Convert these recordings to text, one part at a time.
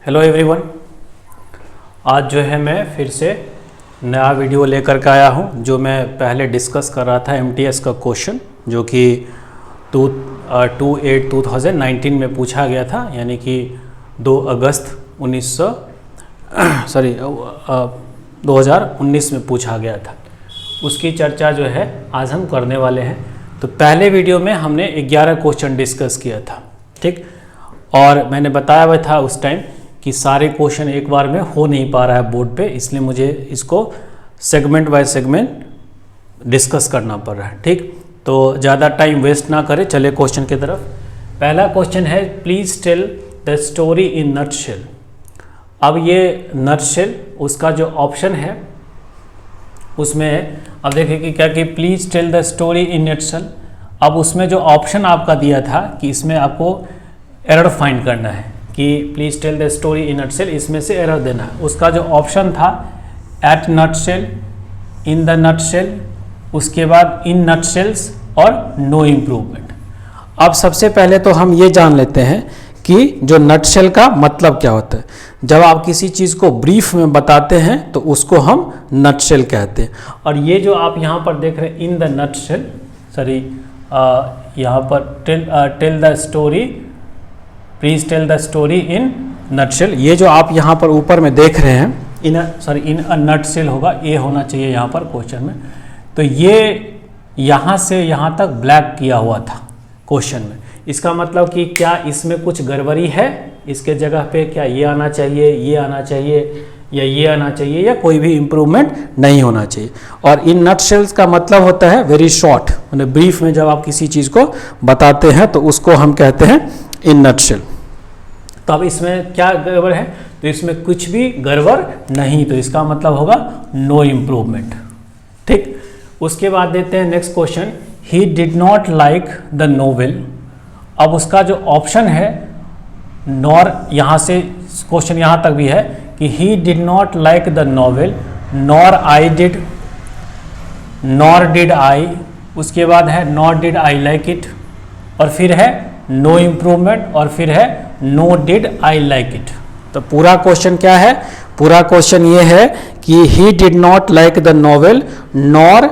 Hello everyone, आज जो है मैं फिर से नया वीडियो लेकर के आया हूं। जो मैं पहले डिस्कस कर रहा था एमटीएस का क्वेश्चन जो कि 2/8/2019 में पूछा गया था, यानी कि 2 अगस्त 2019 में पूछा गया था। उसकी चर्चा जो है आज हम करने वाले हैं। तो पहले वीडियो में हमने 11 क्वेश्चन डिस्कस किया था, ठीक। और मैंने बताया हुआ था उस टाइम कि सारे क्वेश्चन एक बार में हो नहीं पा रहा है बोर्ड पे, इसलिए मुझे इसको सेगमेंट बाय सेगमेंट डिस्कस करना पड़ रहा है, ठीक। तो ज़्यादा टाइम वेस्ट ना करें, चले क्वेश्चन की तरफ। पहला क्वेश्चन है, please tell the story in nutshell. अब ये नटशेल उसका जो ऑप्शन है उसमें अब देखिए कि क्या कि please tell the story in nutshell. अब उसमें जो ऑप्शन आपका दिया था कि इसमें आपको एरर फाइंड करना है कि please tell the story in nutshell, इसमें से एरर देना है। उसका जो ऑप्शन था at nutshell, in the nutshell, उसके बाद इन नटशेल्स और नो इम्प्रूवमेंट। अब सबसे पहले तो हम ये जान लेते हैं कि जो नटशेल का मतलब क्या होता है। जब आप किसी चीज़ को ब्रीफ में बताते हैं तो उसको हम नटशेल कहते हैं। और ये जो आप यहाँ पर देख रहे हैं इन द नटशेल, सॉरी यहाँ पर tell the story, please tell the story in nutshell, ये जो आप यहाँ पर ऊपर में देख रहे हैं इन अ नटशेल होगा, ये होना चाहिए यहाँ पर क्वेश्चन में। तो ये यहाँ से यहाँ तक ब्लैक किया हुआ था क्वेश्चन में। इसका मतलब कि क्या इसमें कुछ गड़बड़ी है, इसके जगह पे क्या ये आना चाहिए, ये आना चाहिए, या ये आना चाहिए, या कोई भी इम्प्रूवमेंट नहीं होना चाहिए। और इन नटशेल्स का मतलब होता है वेरी शॉर्ट, मतलब ब्रीफ में जब आप किसी चीज़ को बताते हैं तो उसको हम कहते हैं इन नटशेल। तो अब इसमें क्या गड़बड़ है, तो इसमें कुछ भी गड़बड़ नहीं, तो इसका मतलब होगा नो इम्प्रूवमेंट, ठीक। उसके बाद देते हैं next question, he did not like the novel. अब उसका जो ऑप्शन है नॉर, यहाँ से क्वेश्चन यहाँ तक भी है कि he did not like the novel, nor I did, nor did I, उसके बाद है nor did I like it, और फिर है नो इम्प्रूवमेंट, और फिर है no did I like it. तो पूरा क्वेश्चन क्या है, पूरा क्वेश्चन ये है कि he did not like the novel nor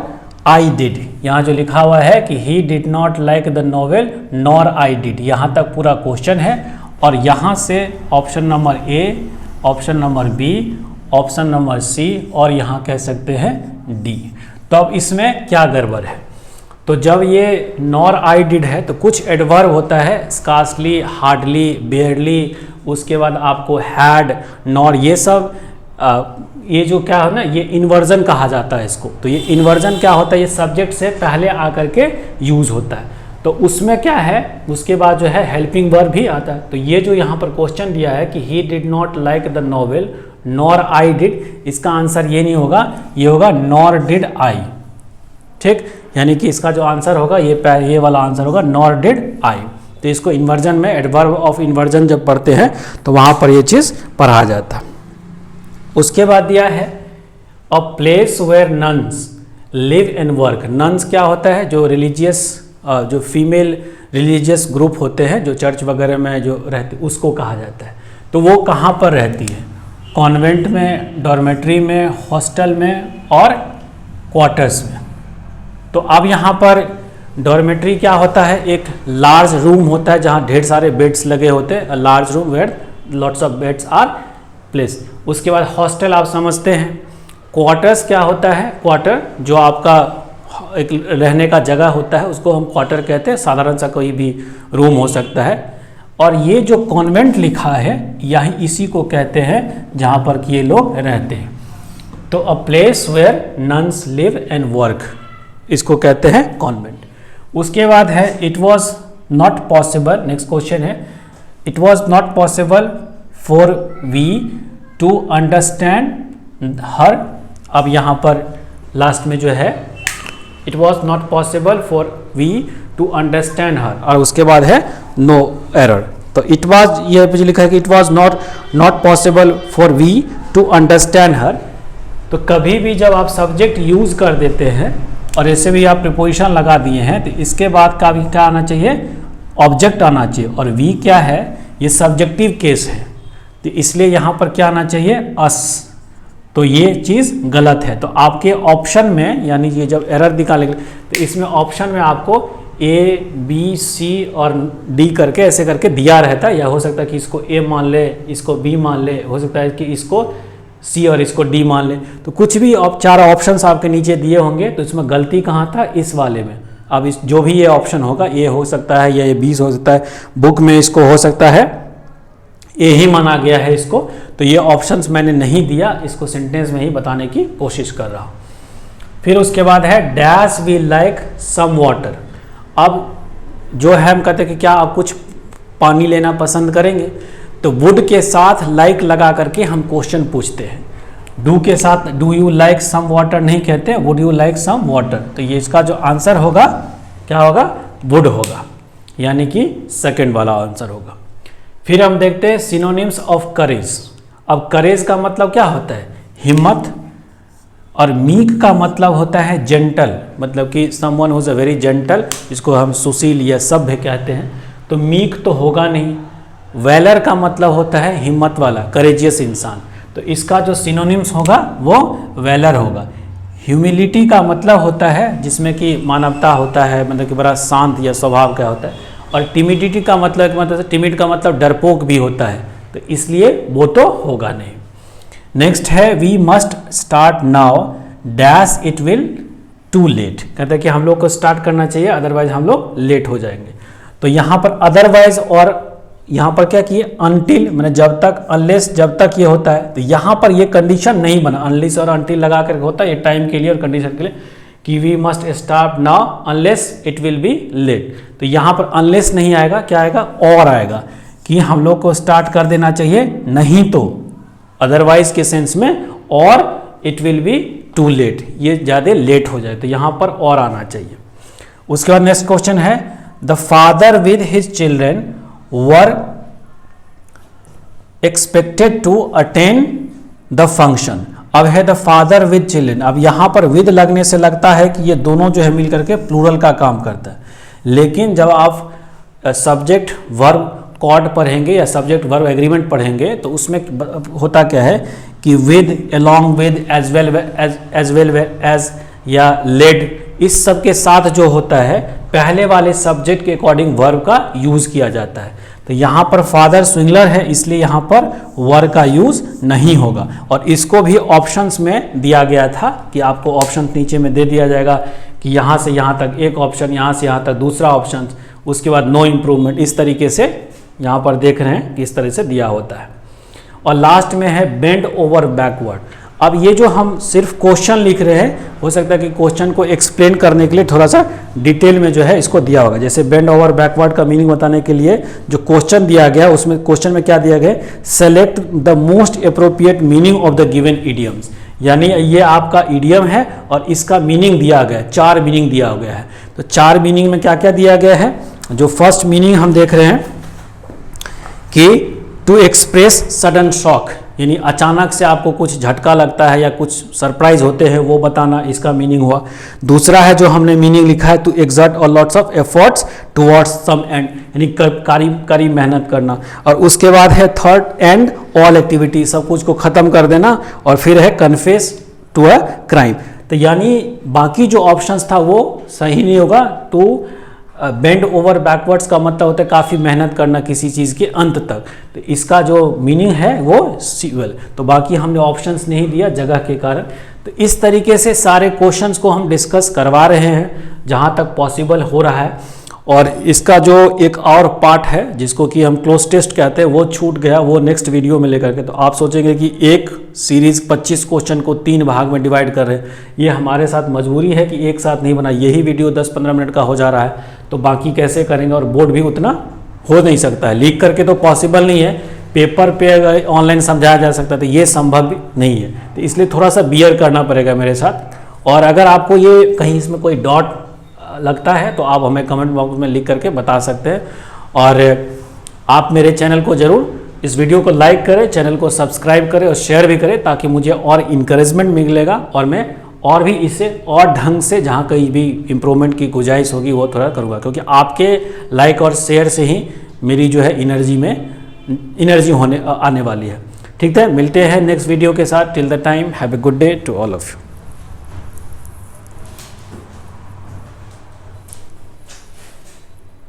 I did. यहाँ जो लिखा हुआ है कि he did not like the novel nor I did, यहाँ तक पूरा क्वेश्चन है। और यहाँ से option number A, option number B, option number C, और यहाँ कह सकते हैं डी। तो अब इसमें क्या गड़बड़ है, तो जब ये नॉर आई डिड है तो कुछ एडवर्ब होता है, स्कार्सली, हार्डली, बेयरली, उसके बाद आपको हैड, नॉर, ये सब ये जो क्या है ना, ये इन्वर्जन कहा जाता है इसको। तो ये इन्वर्जन क्या होता है, ये सब्जेक्ट से पहले आकर के यूज होता है। तो उसमें क्या है, उसके बाद जो है हेल्पिंग वर्ब भी आता है। तो ये जो यहाँ पर क्वेश्चन दिया है कि he did not like the novel nor I did, इसका आंसर ये नहीं होगा, ये होगा नॉर डिड आई, ठीक। यानी कि इसका जो आंसर होगा ये वाला आंसर होगा नॉर डिड आई। तो इसको इन्वर्जन में एडवर्ब ऑफ इन्वर्जन जब पढ़ते हैं तो वहाँ पर ये चीज़ पढ़ा जाता है। उसके बाद दिया है a place where nuns live and work. Nuns क्या होता है, जो रिलीजियस, जो फीमेल रिलीजियस ग्रुप होते हैं जो चर्च वगैरह में जो रहते, उसको कहा जाता है। तो वो कहाँ पर रहती है, कॉन्वेंट में, डॉर्मेट्री में, हॉस्टल में और क्वार्टर्स में। तो अब यहाँ पर डॉर्मेट्री क्या होता है, एक लार्ज रूम होता है जहाँ ढेर सारे बेड्स लगे होते हैं, large room where lots of beds are place. उसके बाद हॉस्टल आप समझते हैं। क्वार्टर्स क्या होता है, क्वार्टर जो आपका एक रहने का जगह होता है उसको हम क्वार्टर कहते हैं, साधारण सा कोई भी रूम हो सकता है। और ये जो कॉन्वेंट लिखा है यही इसी को कहते हैं जहाँ पर कि ये लोग रहते हैं। तो a place where nuns live and work, इसको कहते हैं कॉन्वेंट। उसके बाद है it was not possible, next question है, it was not possible for we to understand her. अब यहाँ पर लास्ट में जो है it was not possible for we to understand her, और उसके बाद है नो एरर। तो इट वॉज, ये जो लिखा है कि it was not possible for we to understand हर। तो कभी भी जब आप सब्जेक्ट यूज कर देते हैं और ऐसे भी आप प्रीपोजिशन लगा दिए हैं तो इसके बाद का भी क्या आना चाहिए, ऑब्जेक्ट आना चाहिए। और वी क्या है, ये सब्जेक्टिव केस है। तो इसलिए यहाँ पर क्या आना चाहिए, अस। तो ये चीज़ गलत है। तो आपके ऑप्शन में, यानी ये जब एरर निकालेंगे तो इसमें ऑप्शन में आपको ए बी सी और डी करके ऐसे करके दिया रहता है, या हो सकता है कि इसको ए मान ले, इसको बी मान ले, हो सकता है कि इसको सी और इसको डी मान ले। तो कुछ भी चार ऑप्शंस आपके नीचे दिए होंगे, तो इसमें गलती कहाँ था, इस वाले में। अब इस जो भी ये ऑप्शन होगा, ए हो सकता है या ये बी हो सकता है, बुक में इसको हो सकता है ए ही माना गया है इसको। तो ये ऑप्शंस मैंने नहीं दिया, इसको सेंटेंस में ही बताने की कोशिश कर रहा हूँ। फिर उसके बाद है dash we like some water. अब जो है हम कहते हैं कि क्या आप कुछ पानी लेना पसंद करेंगे, तो वुड के साथ लाइक लगा करके हम क्वेश्चन पूछते हैं। डू के साथ do you like some water नहीं कहते, would you like some water. तो ये इसका जो आंसर होगा क्या होगा, वुड होगा, यानी कि सेकंड वाला आंसर होगा। फिर हम देखते हैं सिनोनिम्स ऑफ करेज। अब करेज का मतलब क्या होता है, हिम्मत, और मीक का मतलब होता है जेंटल, मतलब कि someone who's a very gentle, जिसको हम सुशील या सभ्य कहते हैं। तो मीक तो होगा नहीं। वैलर का मतलब होता है हिम्मत वाला, करेजियस इंसान, तो इसका जो सिनोनिम्स होगा वो वैलर होगा। ह्यूमिलिटी का मतलब होता है जिसमें कि मानवता होता है, मतलब कि बड़ा शांत या स्वभाव का होता है। और टिमिडिटी का मतलब टिमिड का मतलब डरपोक भी होता है, तो इसलिए वो तो होगा नहीं। नेक्स्ट है we must start now dash it will too late. कहते हैं कि हम लोग को स्टार्ट करना चाहिए, अदरवाइज हम लोग लेट हो जाएंगे। तो यहाँ पर अदरवाइज और यहाँ पर क्या किए, अनटिल, मैंने जब तक, अनलेस जब तक ये होता है। तो यहाँ पर ये कंडीशन नहीं बना, अनलेस और अनटिल लगा कर होता है, ये टाइम के लिए और कंडीशन के लिए, कि we must start now unless it will be late. तो यहाँ पर अनलेस नहीं आएगा, क्या आएगा, और आएगा, कि हम लोग को स्टार्ट कर देना चाहिए, नहीं तो अदरवाइज के सेंस में, और it will be too late, ये ज़्यादा लेट हो जाए, तो यहाँ पर और आना चाहिए। उसके बाद नेक्स्ट क्वेश्चन है the father with his children were expected to attend the function. अब है द फादर विद चिल्ड्रेन। अब यहाँ पर विद लगने से लगता है कि ये दोनों जो है मिल करके प्लूरल का काम करता है, लेकिन जब आप सब्जेक्ट वर्ब कॉर्ड पढ़ेंगे या सब्जेक्ट वर्ब एग्रीमेंट पढ़ेंगे, तो उसमें होता क्या है कि with, along with, as well as या लेड, इस सब के साथ जो होता है पहले वाले सब्जेक्ट के अकॉर्डिंग वर्ब का यूज किया जाता है। तो यहाँ पर फादर सिंगुलर है, इसलिए यहाँ पर वर्ब का यूज नहीं होगा। और इसको भी ऑप्शंस में दिया गया था कि आपको ऑप्शन नीचे में दे दिया जाएगा कि यहाँ से यहाँ तक एक ऑप्शन, यहाँ से यहाँ तक दूसरा ऑप्शन, उसके बाद नो इम्प्रूवमेंट, इस तरीके से यहाँ पर देख रहे हैं कि इस तरह से दिया होता है। और लास्ट में है बेंड ओवर बैकवर्ड। अब ये जो हम सिर्फ क्वेश्चन लिख रहे हैं, हो सकता है कि क्वेश्चन को एक्सप्लेन करने के लिए थोड़ा सा डिटेल में जो है इसको दिया होगा। जैसे बेंड ओवर बैकवर्ड का मीनिंग बताने के लिए जो क्वेश्चन दिया गया, उसमें क्वेश्चन में क्या दिया गया, select the most appropriate meaning of the given idioms. यानी ये आपका इडियम है और इसका मीनिंग दिया गया है, 4 मीनिंग दिया गया है। तो 4 मीनिंग में क्या क्या दिया गया है, जो फर्स्ट मीनिंग हम देख रहे हैं कि टू एक्सप्रेस सडन शॉक, यानी अचानक से आपको कुछ झटका लगता है या कुछ सरप्राइज होते हैं, वो बताना, इसका मीनिंग हुआ। दूसरा है जो हमने मीनिंग लिखा है, टू एक्सर्ट और lots of efforts towards some end, यानी करीब मेहनत करना। और उसके बाद है थर्ड, एंड ऑल एक्टिविटी, सब कुछ को ख़त्म कर देना। और फिर है कन्फेस टू अ क्राइम। तो यानी बाकी जो ऑप्शंस था वो सही नहीं होगा। टू बेंड ओवर बैकवर्ड्स का मतलब होता है काफ़ी मेहनत करना किसी चीज़ के अंत तक, तो इसका जो मीनिंग है वो सीवल। तो बाकी हमने ऑप्शंस नहीं दिया जगह के कारण। तो इस तरीके से सारे क्वेश्चंस को हम डिस्कस करवा रहे हैं जहाँ तक पॉसिबल हो रहा है। और इसका जो एक और पार्ट है जिसको कि हम क्लोज टेस्ट कहते हैं, वो छूट गया, वो नेक्स्ट वीडियो में लेकर के। तो आप सोचेंगे कि एक सीरीज़ 25 क्वेश्चन को 3 भाग में डिवाइड कर रहे हैं, ये हमारे साथ मजबूरी है कि एक साथ नहीं बना। यही वीडियो 10-15 मिनट का हो जा रहा है, तो बाकी कैसे करेंगे, और बोर्ड भी उतना हो नहीं सकता है, लिख करके तो पॉसिबल नहीं है, पेपर पे ऑनलाइन समझाया जा सकता है, तो ये संभव नहीं है। तो इसलिए थोड़ा सा बियर करना पड़ेगा मेरे साथ। और अगर आपको ये कहीं इसमें कोई डॉट लगता है तो आप हमें कमेंट बॉक्स में लिख करके बता सकते हैं। और आप मेरे चैनल को ज़रूर, इस वीडियो को लाइक करें, चैनल को सब्सक्राइब करें और शेयर भी करें, ताकि मुझे और इनकरेजमेंट मिलेगा और मैं और भी इसे और ढंग से जहाँ कहीं भी इम्प्रूवमेंट की गुंजाइश होगी वो थोड़ा करूँगा। क्योंकि आपके लाइक और शेयर से ही मेरी जो है एनर्जी में एनर्जी होने आने वाली है। ठीक है, मिलते हैं नेक्स्ट वीडियो के साथ। Till the time have a good day to all of you.